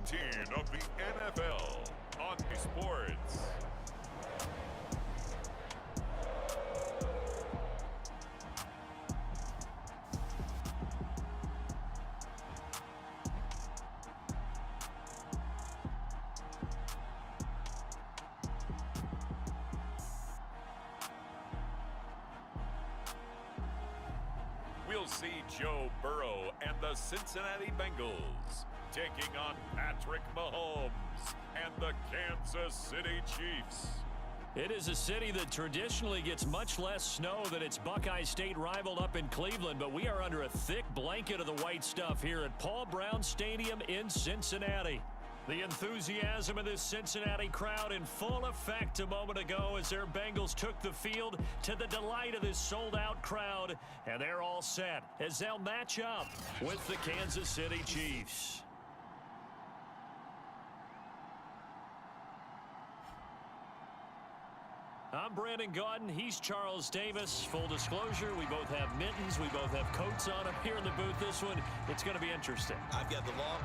17 of the NFL on Sports. We'll see Joe Burrow and the Cincinnati Bengals taking on Patrick Mahomes and the Kansas City Chiefs. It is a city that traditionally gets much less snow than its Buckeye State rival up in Cleveland, but we are under a thick blanket of the white stuff here at Paul Brown Stadium in Cincinnati. The enthusiasm of this Cincinnati crowd in full effect a moment ago as their Bengals took the field to the delight of this sold-out crowd. And they're all set as they'll match up with the Kansas City Chiefs. I'm Brandon Gaudin. He's Charles Davis. Full disclosure, we both have mittens. We both have coats on up here in the booth. This one, it's going to be interesting. I've got the law.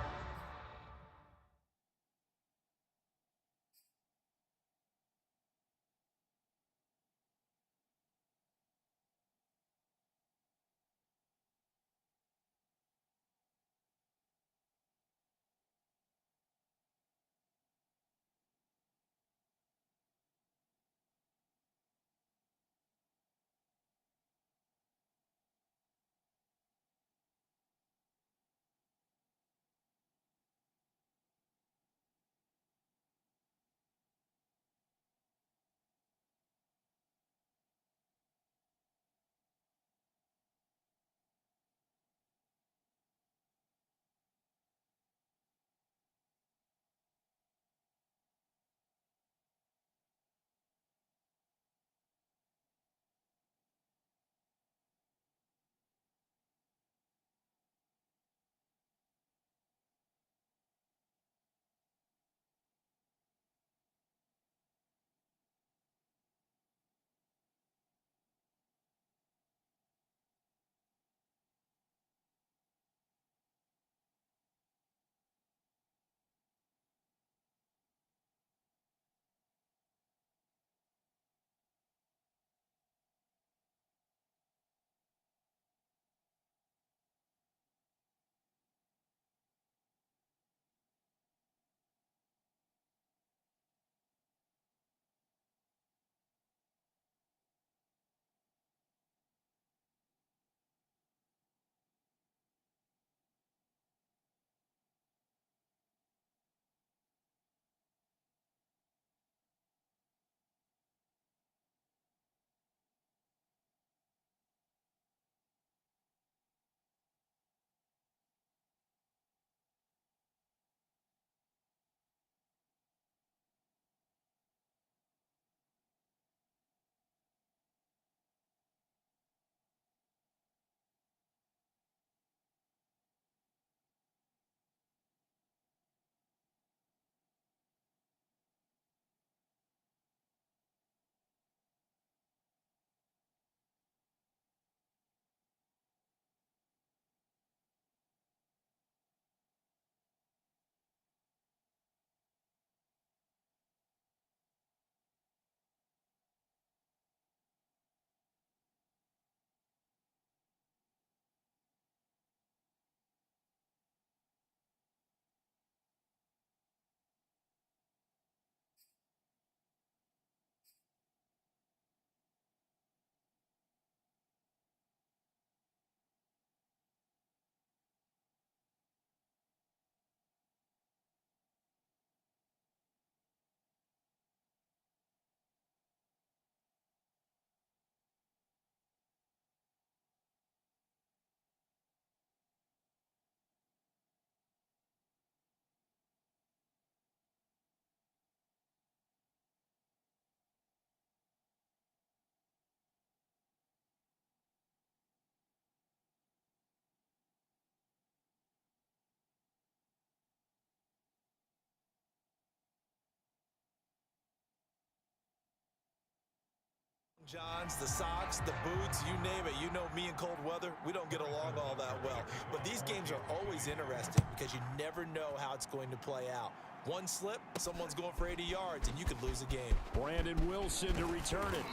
Johns, the socks, the boots, you name it. You know me in cold weather, we don't get along all that well. But these games are always interesting because you never know how it's going to play out. One slip, someone's going for 80 yards, and you could lose a game. Brandon Wilson to return it.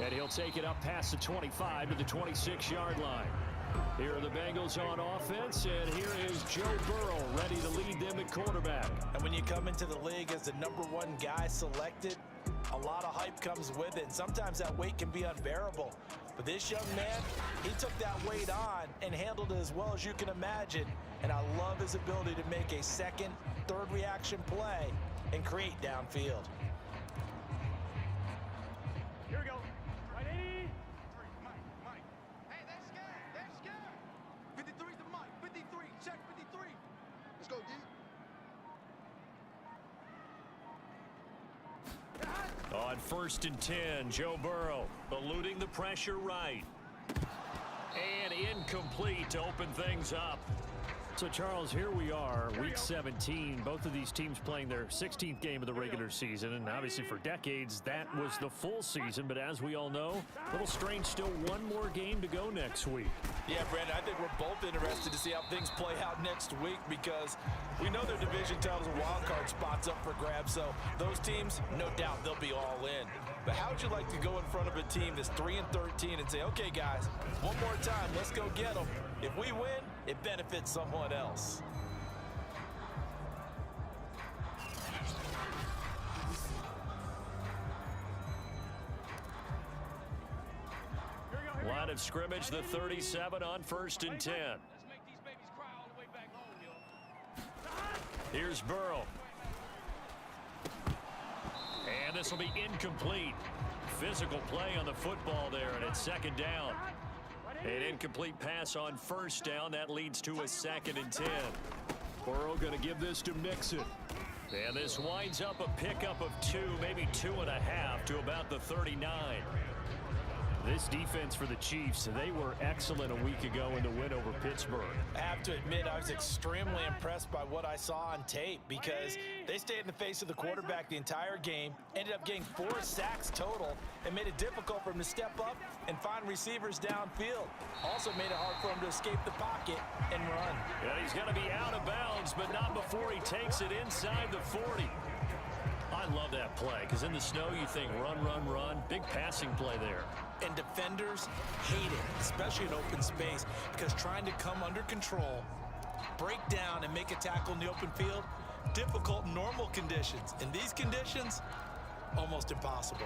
And he'll take it up past the 25 to the 26-yard line. Here are the Bengals on offense, and here is Joe Burrow ready to lead them at quarterback. And when you come into the league as the #1 guy selected, a lot of hype comes with it. And sometimes that weight can be unbearable. But this young man, he took that weight on and handled it as well as you can imagine. And I love his ability to make a second, third reaction play and create downfield. Here we go. Right, 80. Mike. Hey, they're scared. They're scared. 53's the Mike. 53. Check 53. Let's go, D. On 1st and 10, Joe Burrow eluding the pressure right. And incomplete to open things up. So, Charles, here we are, Week 17. Both of these teams playing their 16th game of the regular season. And obviously for decades, that was the full season. But as we all know, a little strange, still one more game to go next week. Yeah, Brandon, I think we're both interested to see how things play out next week because we know their division titles and wild card spots up for grabs. So those teams, no doubt, they'll be all in. But how would you like to go in front of a team that's 3-13 and say, okay, guys, one more time, let's go get them. If we win, it benefits someone else. Line of scrimmage, the 37 on 1st and 10. Let's make these babies cry all the way back home, yo. Here's Burrow. And this will be incomplete. Physical play on the football there, and it's 2nd down. An incomplete pass on 1st down. That leads to a 2nd and 10. Burrow going to give this to Mixon. And this winds up a pickup of 2, maybe 2.5 to about the 39. This defense for the Chiefs, they were excellent a week ago in the win over Pittsburgh. I have to admit, I was extremely impressed by what I saw on tape because they stayed in the face of the quarterback the entire game, ended up getting 4 sacks total, and made it difficult for him to step up and find receivers downfield. Also made it hard for him to escape the pocket and run. Yeah, he's going to be out of bounds, but not before he takes it inside the 40. I love that play because in the snow you think run, run, run. Big passing play there. And defenders hate it, especially in open space, because trying to come under control, break down, and make a tackle in the open field, difficult in normal conditions. In these conditions, almost impossible.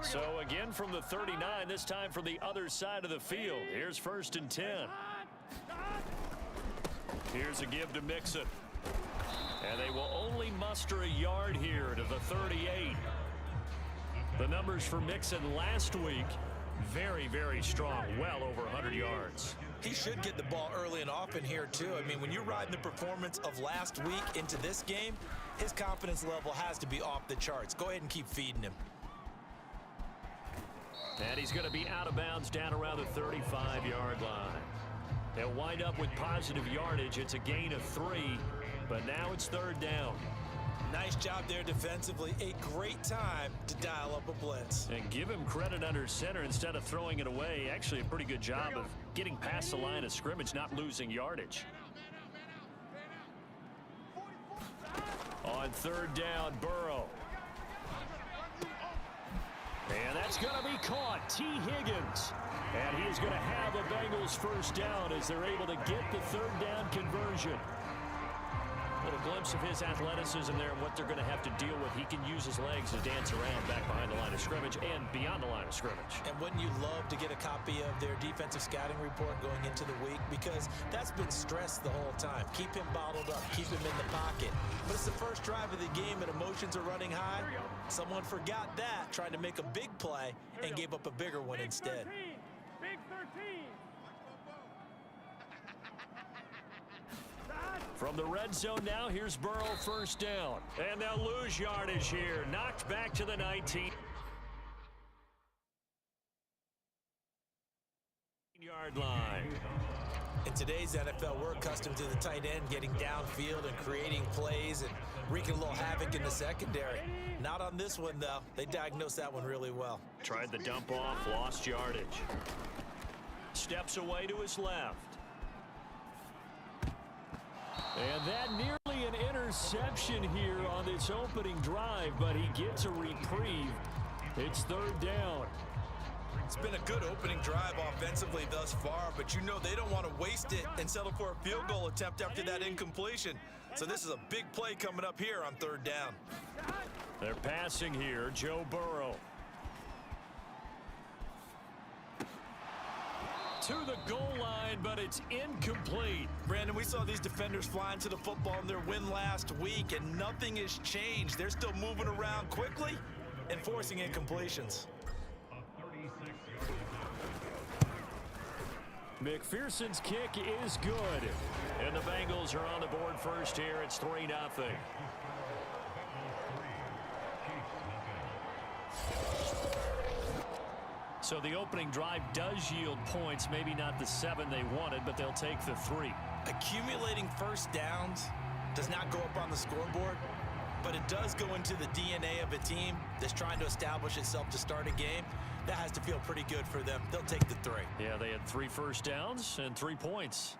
So again from the 39, this time from the other side of the field. Here's 1st and 10. Here's a give to Mixon. And they will only muster a yard here to the 38. The numbers for Mixon last week, very, very strong, well over 100 yards. He should get the ball early and often here, too. I mean, when you're riding the performance of last week into this game, his confidence level has to be off the charts. Go ahead and keep feeding him. And he's going to be out of bounds down around the 35-yard line. They'll wind up with positive yardage. It's a gain of 3. But now it's 3rd down. Nice job there defensively. A great time to dial up a blitz. And give him credit under center instead of throwing it away. Actually a pretty good job of getting past the line of scrimmage, not losing yardage. On 3rd down, Burrow. And that's going to be caught. T. Higgins. And he is going to have a Bengals 1st down as they're able to get the 3rd down conversion. A little glimpse of his athleticism there and what they're going to have to deal with. He can use his legs to dance around back behind the line of scrimmage and beyond the line of scrimmage. And wouldn't you love to get a copy of their defensive scouting report going into the week? Because that's been stressed the whole time. Keep him bottled up. Keep him in the pocket. But it's the first drive of the game and emotions are running high. Someone forgot that, trying to make a big play and gave up a bigger one instead. Big 13. From the red zone now, here's Burrow 1st down. And they'll lose yardage here. Knocked back to the 19-yard line. In today's NFL, we're accustomed to the tight end getting downfield and creating plays and wreaking a little havoc in the secondary. Not on this one, though. They diagnosed that one really well. Tried the dump off, lost yardage. Steps away to his left. And that nearly an interception here on this opening drive, but he gets a reprieve. It's third down. It's been a good opening drive offensively thus far, but you know they don't want to waste it and settle for a field goal attempt after that incompletion. So this is a big play coming up here on third down. They're passing here, Joe Burrow. To the goal line, but it's incomplete. Brandon, we saw these defenders flying to the football in their win last week, and nothing has changed. They're still moving around quickly and forcing incompletions. McPherson's kick is good. And the Bengals are on the board first here. It's 3-0. So the opening drive does yield points. Maybe not the 7 they wanted, but they'll take the 3. Accumulating first downs does not go up on the scoreboard, but it does go into the DNA of a team that's trying to establish itself to start a game. That has to feel pretty good for them. They'll take the 3. Yeah, they had 3 first downs and 3 points.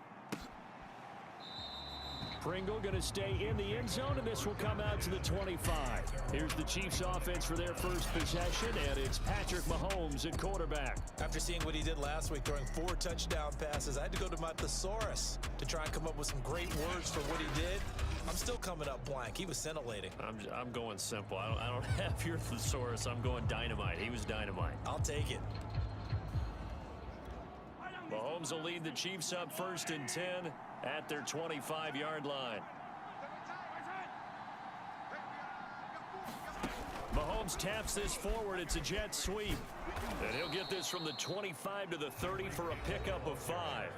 Pringle going to stay in the end zone, and this will come out to the 25. Here's the Chiefs offense for their first possession, and it's Patrick Mahomes at quarterback. After seeing what he did last week, throwing 4 touchdown passes, I had to go to my thesaurus to try and come up with some great words for what he did. I'm still coming up blank. He was scintillating. I'm going simple. I don't have your thesaurus. I'm going dynamite. He was dynamite. I'll take it. Mahomes will lead the Chiefs up 1st and 10 at their 25-yard line. Mahomes taps this forward. It's a jet sweep. And he'll get this from the 25 to the 30 for a pickup of 5.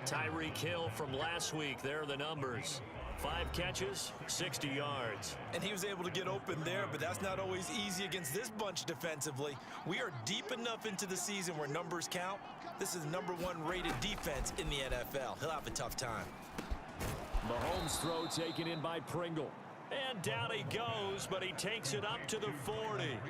Tyreek Hill from last week. There are the numbers. 5 catches, 60 yards. And he was able to get open there, but that's not always easy against this bunch defensively. We are deep enough into the season where numbers count. This is the #1 rated defense in the NFL. He'll have a tough time. Mahomes' throw taken in by Pringle. And down he goes, but he takes it up to the 40.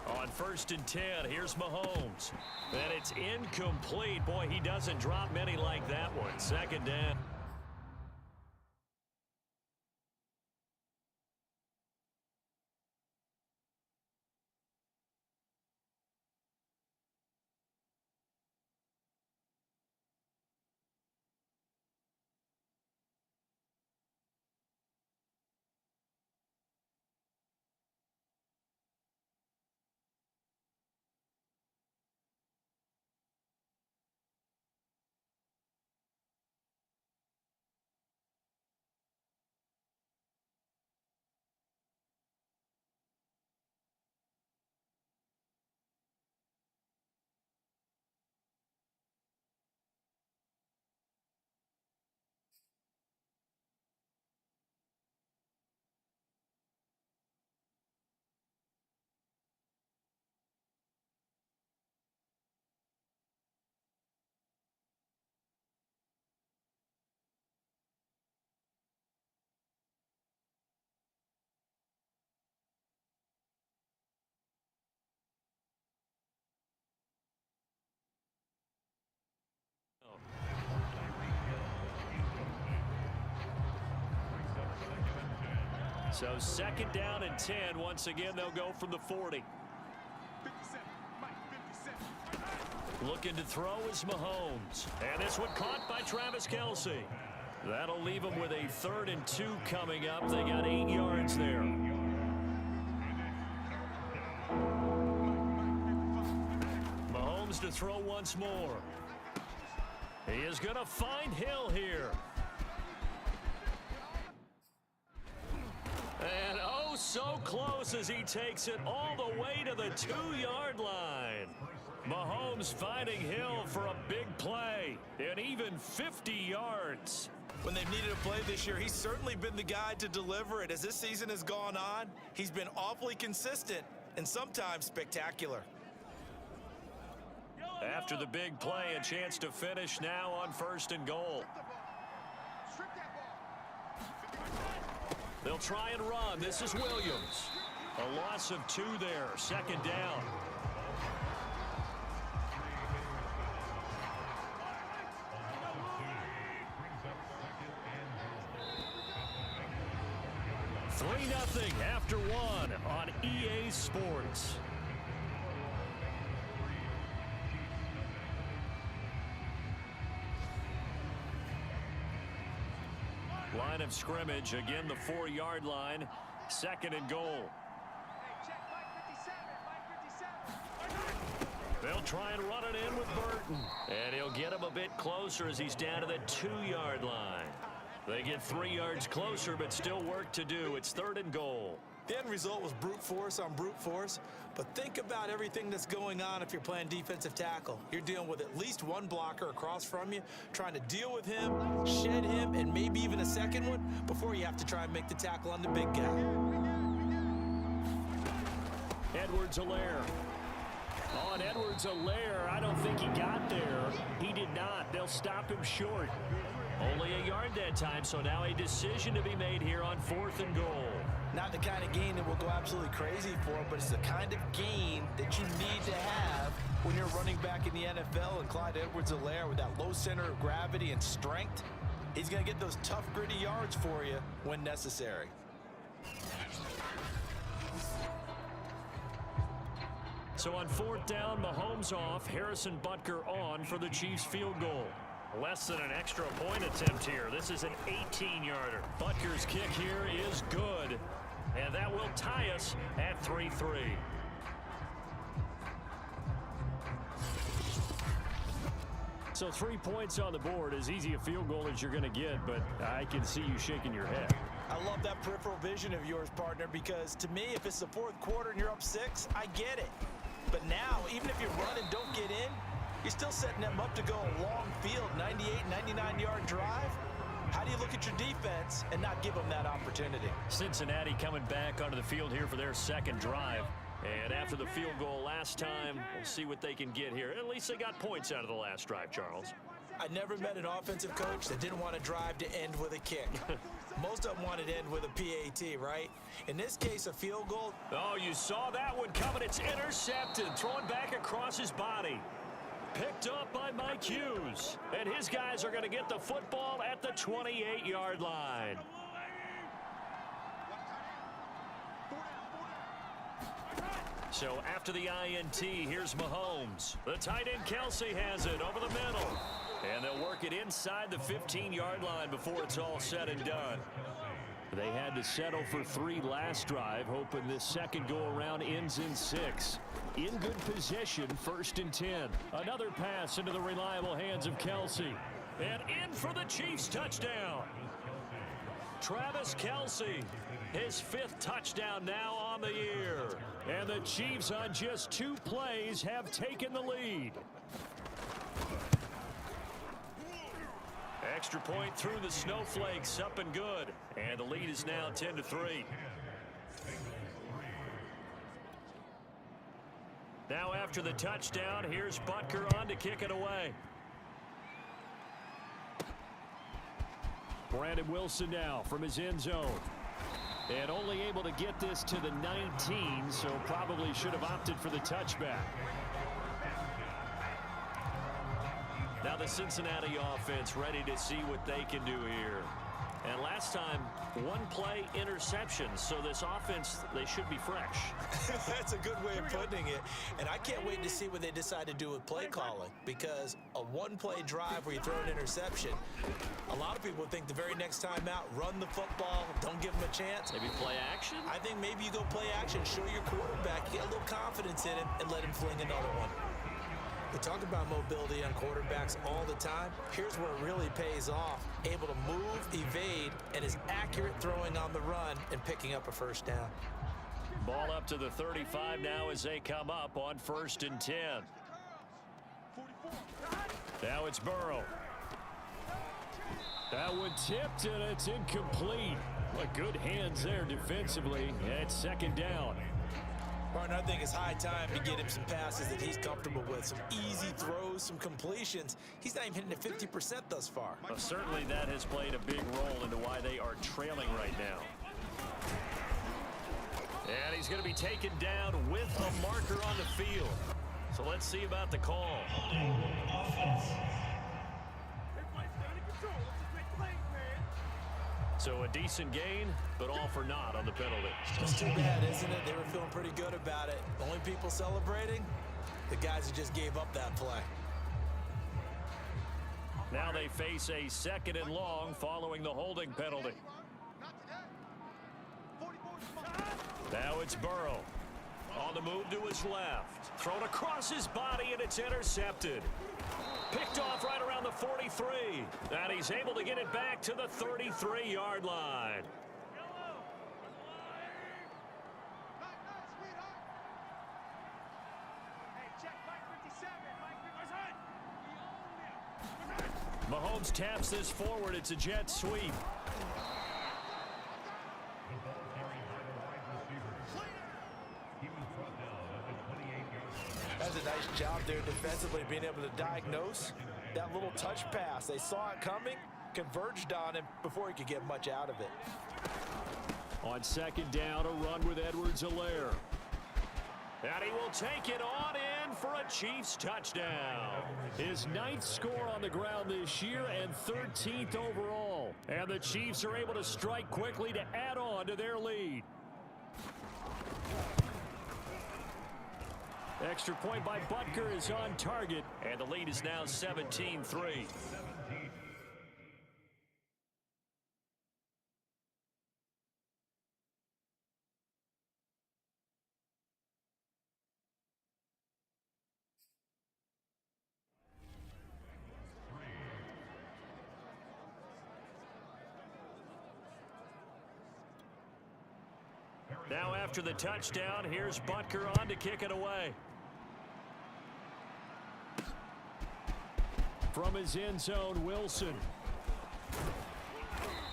On 1st and 10, here's Mahomes. And it's incomplete. Boy, he doesn't drop many like that one. 2nd down. So 2nd down and 10. Once again, they'll go from the 40. Looking to throw is Mahomes. And this one caught by Travis Kelce. That'll leave them with a 3rd and 2 coming up. They got 8 yards there. Mahomes to throw once more. He is going to find Hill here. And oh, so close as he takes it all the way to the 2-yard line. Mahomes finding Hill for a big play, and even 50 yards. When they've needed a play this year, he's certainly been the guy to deliver it. As this season has gone on, he's been awfully consistent and sometimes spectacular. After the big play, a chance to finish now on 1st and goal. Strip that ball. They'll try and run. This is Williams. A loss of 2 there. 2nd down. Three 0 after 1 on EA Sports. Line of scrimmage, again the 4-yard line. 2nd and goal. Hey, check Mike 57. They'll try and run it in with Burton. And he'll get him a bit closer as he's down to the 2-yard line. They get 3 yards closer, but still work to do. It's 3rd and goal. The end result was brute force on brute force, but think about everything that's going on if you're playing defensive tackle. You're dealing with at least one blocker across from you, trying to deal with him, shed him, and maybe even a second one before you have to try and make the tackle on the big guy. Edwards-Helaire. On Edwards-Helaire, I don't think he got there. He did not. They'll stop him short. Only a yard that time, so now a decision to be made here on 4th and goal. Not the kind of gain that will go absolutely crazy for him, but it's the kind of gain that you need to have when you're running back in the NFL. And Clyde Edwards-Helaire, with that low center of gravity and strength, he's going to get those tough, gritty yards for you when necessary. So on 4th down, Mahomes off, Harrison Butker on for the Chiefs field goal. Less than an extra point attempt here. This is an 18-yarder. Butker's kick here is good, and that will tie us at 3-3. So 3 points on the board, as easy a field goal as you're going to get, but I can see you shaking your head. I love that peripheral vision of yours, partner, because to me, if it's the 4th quarter and you're up 6, I get it. But now, even if you run and don't get in, you're still setting them up to go a long field, 98, 99-yard drive. How do you look at your defense and not give them that opportunity? Cincinnati coming back onto the field here for their 2nd drive. And after the field goal last time, we'll see what they can get here. At least they got points out of the last drive, Charles. I never met an offensive coach that didn't want to drive to end with a kick. Most of them wanted to end with a PAT, right? In this case, a field goal. Oh, you saw that one coming. It's intercepted. Thrown back across his body. Picked up by Mike Hughes. And his guys are going to get the football at the 28-yard line. So after the INT, here's Mahomes. The tight end Kelsey has it over the middle. And they'll work it inside the 15-yard line before it's all said and done. They had to settle for 3 last drive, hoping this second go-around ends in 6. In good position, 1st and 10. Another pass into the reliable hands of Kelsey. And in for the Chiefs touchdown. Travis Kelsey, his 5th touchdown now on the year. And the Chiefs on just 2 plays have taken the lead. Extra point through the snowflakes, up and good. And the lead is now 10-3. Now after the touchdown, here's Butker on to kick it away. Brandon Wilson now from his end zone. And only able to get this to the 19, so probably should have opted for the touchback. Now the Cincinnati offense ready to see what they can do here. And last time, 1-play interception, so this offense, they should be fresh. That's a good way of putting it. And I can't wait to see what they decide to do with play calling, because a 1-play drive where you throw an interception, a lot of people think the very next time out, run the football, don't give them a chance. Maybe play action? I think maybe you go play action, show your quarterback, get a little confidence in him, and let him fling another one. We talk about mobility on quarterbacks all the time. Here's where it really pays off. Able to move, evade, and is accurate throwing on the run and picking up a 1st down. Ball up to the 35 now as they come up on 1st and 10. Now it's Burrow. That one tipped, and it's incomplete. But good hands there defensively. It's second down. Partner, I think it's high time to get him some passes that he's comfortable with. Some easy throws, some completions. He's not even hitting at 50% thus far. Well, certainly that has played a big role into why they are trailing right now. And he's going to be taken down with a marker on the field. So let's see about the call. So a decent gain, but all for naught on the penalty. It's too bad, isn't it? They were feeling pretty good about it. The only people celebrating, the guys who just gave up that play. Now they face a second and long following the holding penalty. Now it's Burrow. On the move to his left. Thrown across his body, and it's intercepted. Picked off right around the 43. And he's able to get it back to the 33-yard line. Mahomes taps this forward. It's a jet sweep. That's a nice job there defensively, being able to diagnose that little touch pass. They saw it coming, converged on him before he could get much out of it. On second down, a run with Edwards-Helaire. And he will take it on in for a Chiefs touchdown. His 9th score on the ground this year and 13th overall. And the Chiefs are able to strike quickly to add on to their lead. Extra point by Butker is on target, and the lead is now 17-3. Now after the touchdown, here's Butker on to kick it away. From his end zone, Wilson.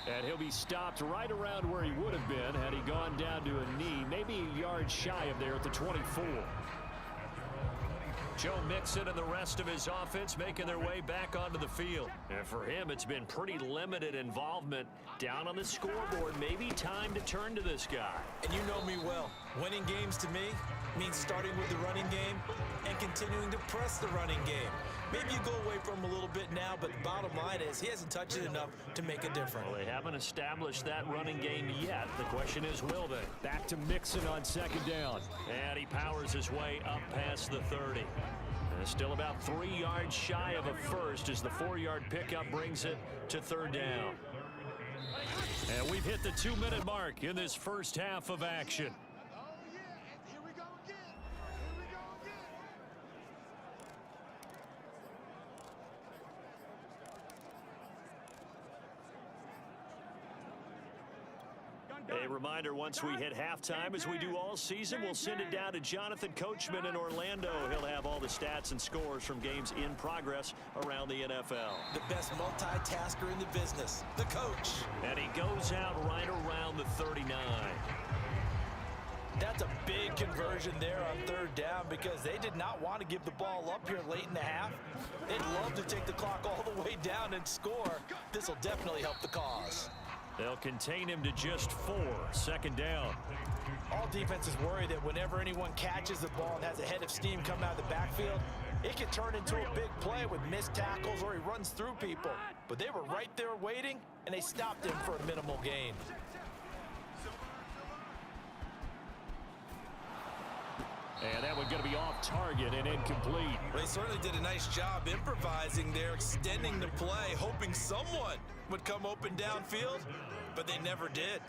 And he'll be stopped right around where he would have been had he gone down to a knee, maybe a yard shy of there at the 24. Joe Mixon and the rest of his offense making their way back onto the field. And for him, it's been pretty limited involvement down on the scoreboard. Maybe time to turn to this guy. And you know me well. Winning games to me means starting with the running game and continuing to press the running game. Maybe you go away from him a little bit now, but the bottom line is he hasn't touched it enough to make a difference. Well, they haven't established that running game yet. The question is, will they? Back to Mixon on second down. And he powers his way up past the 30. And still about 3 yards shy of a first as the 4-yard pickup brings it to third down. And we've hit the 2-minute mark in this first half of action. A reminder, once we hit halftime, as we do all season, we'll send it down to Jonathan Coachman in Orlando. He'll have all the stats and scores from games in progress around the NFL. The best multitasker in the business, the coach. And he goes out right around the 39. That's a big conversion there on third down because they did not want to give the ball up here late in the half. They'd love to take the clock all the way down and score. This will definitely help the cause. They'll contain him to just 4. Second down. All defenses worry that whenever anyone catches the ball and has a head of steam coming out of the backfield, it can turn into a big play with missed tackles or he runs through people. But they were right there waiting, and they stopped him for a minimal gain. And that one going to be off target and incomplete. They certainly did a nice job improvising there, extending the play, hoping someone would come open downfield, but they never did.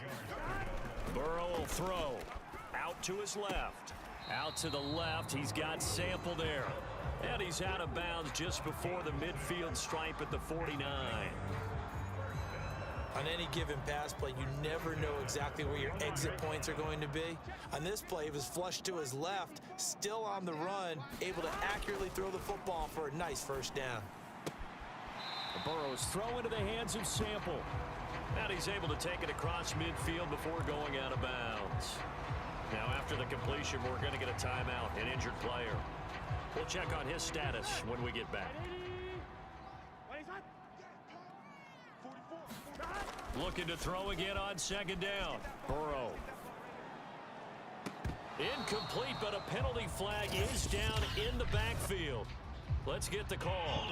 Burrow will throw. Out to his left. Out to the left. He's got Sample there. And he's out of bounds just before the midfield stripe at the 49. On any given pass play, you never know exactly where your exit points are going to be. On this play, he was flushed to his left, still on the run, able to accurately throw the football for a nice first down. Burrow's throw into the hands of Sample. And he's able to take it across midfield before going out of bounds. Now after the completion, we're going to get a timeout, an injured player. We'll check on his status when we get back. Looking to throw again on second down. Burrow. Incomplete, but a penalty flag is down in the backfield. Let's get the call.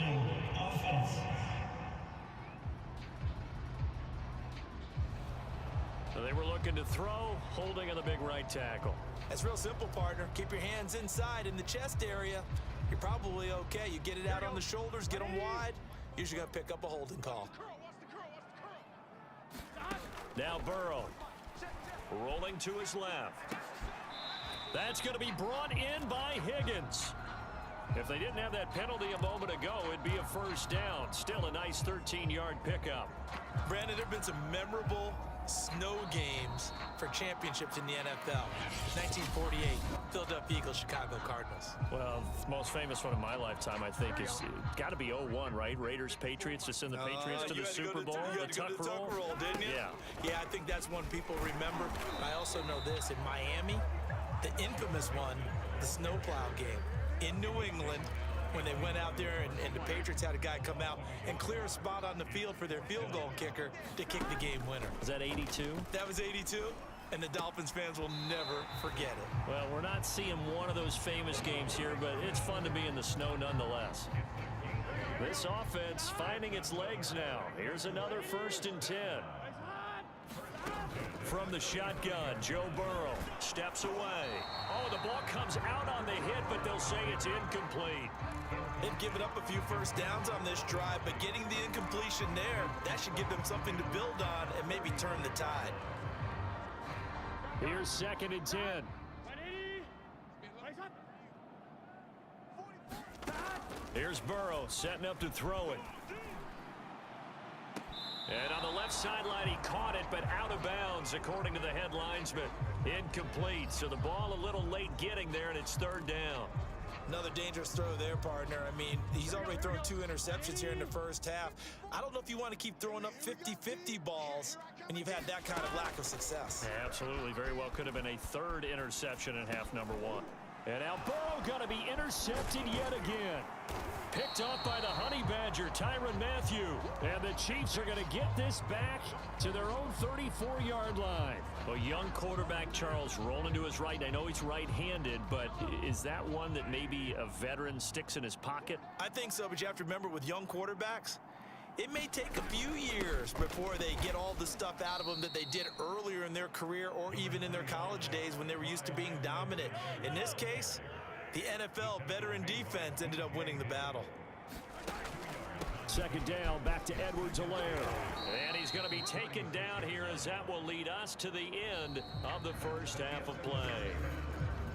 They were looking to throw, holding on the big right tackle. That's real simple, partner. Keep your hands inside in the chest area. You're probably okay. You get it out on the shoulders, get them wide. Usually going to pick up a holding call. Now Burrow rolling to his left. That's going to be brought in by Higgins. If they didn't have that penalty a moment ago, it'd be a first down. Still a nice 13-yard pickup. Brandon, there have been some memorable snow games for championships in the NFL. 1948, Philadelphia Eagles, Chicago Cardinals. Well, the most famous one in my lifetime, I think, is got to be 01, right? Raiders, Patriots, to send the Patriots to the Super Bowl. You had to go to the tuck roll, didn't you? Yeah, I think that's one people remember. I also know this. In Miami, the infamous one, the snowplow game in New England, when they went out there and the Patriots had a guy come out and clear a spot on the field for their field goal kicker to kick the game winner. Was that 82? That was 82, and the Dolphins fans will never forget it. Well, we're not seeing one of those famous games here, but it's fun to be in the snow nonetheless. This offense finding its legs now. Here's another 1st and 10. From the shotgun, Joe Burrow steps away. Oh, the ball comes out on the hit, but they'll say it's incomplete. They've given up a few first downs on this drive, but getting the incompletion there, that should give them something to build on and maybe turn the tide. Here's 2nd and 10. Here's Burrow setting up to throw it. And on the left sideline, he caught it, but out of bounds, according to the headlines, but incomplete. So the ball a little late getting there, and it's 3rd down. Another dangerous throw there, partner. I mean, he's already thrown 2 interceptions here in the first half. I don't know if you want to keep throwing up 50-50 balls, and you've had that kind of lack of success. Yeah, absolutely. Very well could have been a 3rd interception in half number 1. And now Burrow going to be intercepted yet again. Picked off by the Honey Badger, Tyrann Mathieu. And the Chiefs are going to get this back to their own 34-yard line. A young quarterback, Charles, rolling to his right. I know he's right-handed, but is that one that maybe a veteran sticks in his pocket? I think so, but you have to remember with young quarterbacks, it may take a few years before they get all the stuff out of them that they did earlier in their career or even in their college days when they were used to being dominant. In this case, the NFL veteran defense ended up winning the battle. 2nd down, back to Edwards-Helaire. And he's going to be taken down here as that will lead us to the end of the first half of play.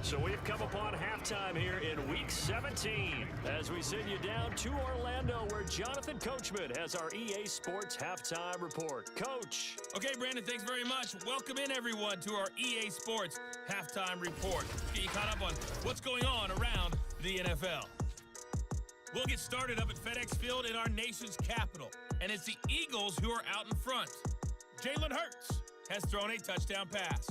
So we've come upon halftime here in Week 17 as we send you down to Orlando where Jonathan Coachman has our EA Sports Halftime Report. Coach. Okay, Brandon, thanks very much. Welcome in, everyone, to our EA Sports Halftime Report. Get you caught up on what's going on around the NFL. We'll get started up at FedEx Field in our nation's capital, and it's the Eagles who are out in front. Jalen Hurts has thrown a touchdown pass.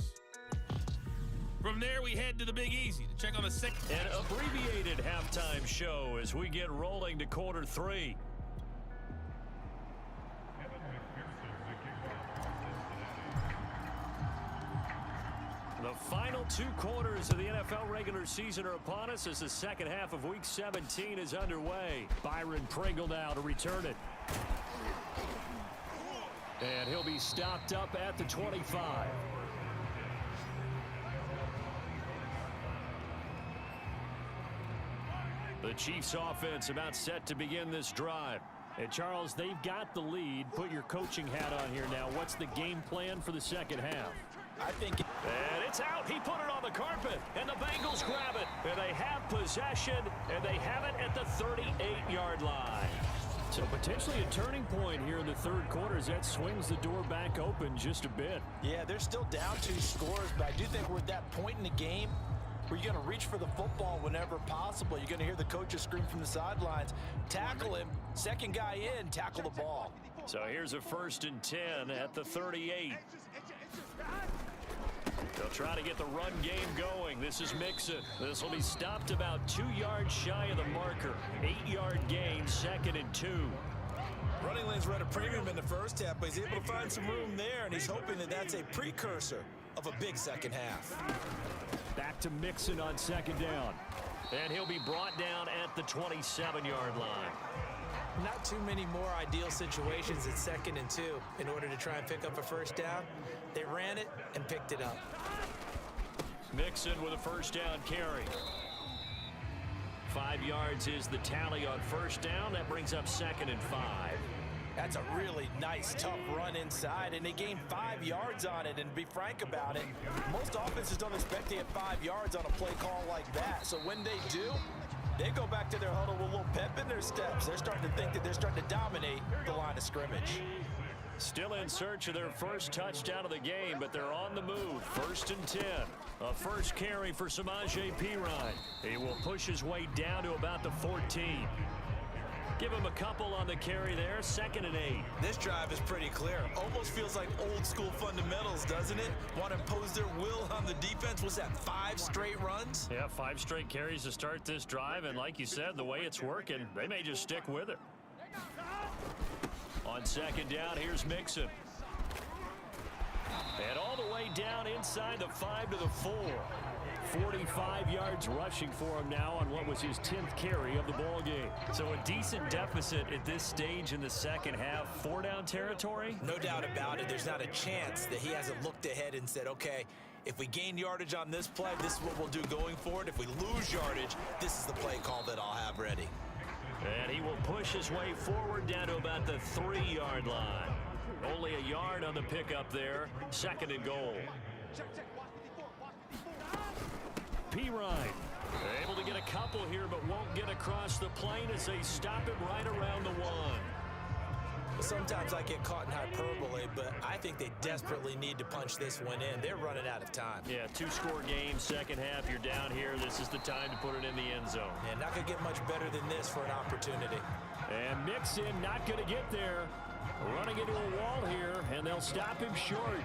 From there, we head to the Big Easy to check on the second. An abbreviated halftime show as we get rolling to quarter 3. The final 2 quarters of the NFL regular season are upon us as the second half of Week 17 is underway. Byron Pringle now to return it. And he'll be stopped up at the 25. The Chiefs offense about set to begin this drive. And Charles, they've got the lead. Put your coaching hat on here now. What's the game plan for the second half? I think... And it's out. He put it on the carpet. And the Bengals grab it. And they have possession. And they have it at the 38-yard line. So potentially a turning point here in the 3rd quarter as that swings the door back open just a bit. Yeah, they're still down 2 scores, but I do think we're at that point in the game where you're going to reach for the football whenever possible. You're going to hear the coaches scream from the sidelines, tackle him, second guy in, tackle the ball. So here's a 1st and 10 at the 38. They'll try to get the run game going. This is Mixon. This will be stopped about 2 yards shy of the marker. 8-yard gain, 2nd and 2. Running lanes were at a premium in the first half, but he's able to find some room there, and he's hoping that that's a precursor of a big second half. Back to Mixon on 2nd down. And he'll be brought down at the 27-yard line. Not too many more ideal situations at 2nd and 2 in order to try and pick up a 1st down. They ran it and picked it up. Mixon with a 1st down carry. 5 yards is the tally on 1st down. That brings up 2nd and 5. That's a really nice, tough run inside, and they gained 5 yards on it. And to be frank about it, most offenses don't expect to get 5 yards on a play call like that. So when they do, they go back to their huddle with a little pep in their steps. They're starting to think that they're starting to dominate the line of scrimmage. Still in search of their first touchdown of the game, but they're on the move. 1st and 10. A first carry for Samaje Perine. He will push his way down to about the 14. Give him a couple on the carry there. 2nd and 8. This drive is pretty clear. Almost feels like old school fundamentals, doesn't it? Want to impose their will on the defense. Was that 5 straight runs? Yeah, 5 straight carries to start this drive, and like you said, the way it's working, they may just stick with it. On 2nd down, here's Mixon. And all the way down inside the 5 to the 4. 45 yards rushing for him now on what was his 10th carry of the ball game. So a decent deficit at this stage in the second half. 4-down territory? No doubt about it. There's not a chance that he hasn't looked ahead and said, okay, if we gain yardage on this play, this is what we'll do going forward. If we lose yardage, this is the play call that I'll have ready. And he will push his way forward down to about the 3-yard line. Only a yard on the pickup there. 2nd and goal. Perine able to get a couple here, but won't get across the plane as they stop him right around the 1. Sometimes I get caught in hyperbole, but I think they desperately need to punch this one in. They're running out of time. Yeah, 2-score game, second half. You're down here. This is the time to put it in the end zone. And not going to get much better than this for an opportunity. And Mixon not going to get there. Running into a wall here, and they'll stop him short.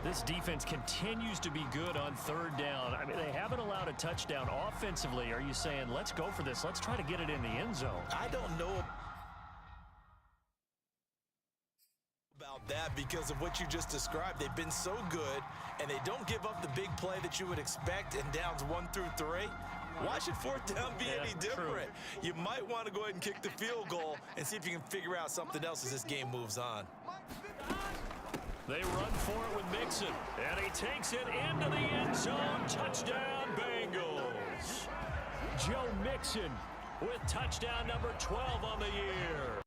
This defense continues to be good on 3rd down. I mean, they haven't allowed a touchdown offensively. Are you saying, let's go for this? Let's try to get it in the end zone. I don't know about that because of what you just described. They've been so good, and they don't give up the big play that you would expect in downs 1 through 3. Why should 4th down be any different? True. You might want to go ahead and kick the field goal and see if you can figure out something else as this game moves on. They run for it with Mixon, and he takes it into the end zone. Touchdown, Bengals. Joe Mixon with touchdown number 12 on the year.